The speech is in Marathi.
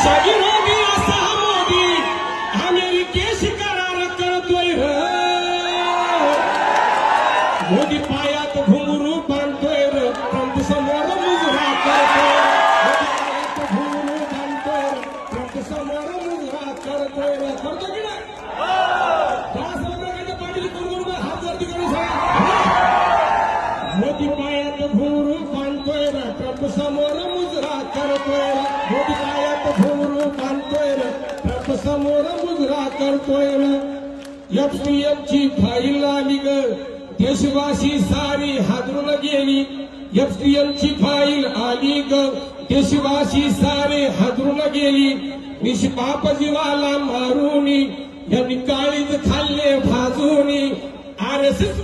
देशविरोधी असा मोदी अमेरिकेशी करार करतोय र. मोदी पायात घुंगरू बांधतोय र, ट्रम्प समोर मुजरा करतोय. मोदी पायात घुंगरू बांधतोय र, ट्रम्प समोर मुजरा करतोय र. करतो की नाही? पाटील घुंगरू हात वरती करून सांगा. मोदी पायात घुंगरू बांधतोय र, ट्रम्प समोर मुजरा करतोय र. मोदी पायात घुंगरू बांधतोय र, ट्रम्प समोर मुजरा करतोय र. एफटीएफची फाईल आली ग, देशवासी सारी हादरून गेली. एफटीएफची फाईल आली ग, देशवासी सारे हादरून गेली. निष्पाप जीवाला मारून यांनी काळीज खाल्ले भाजून. आरएसएस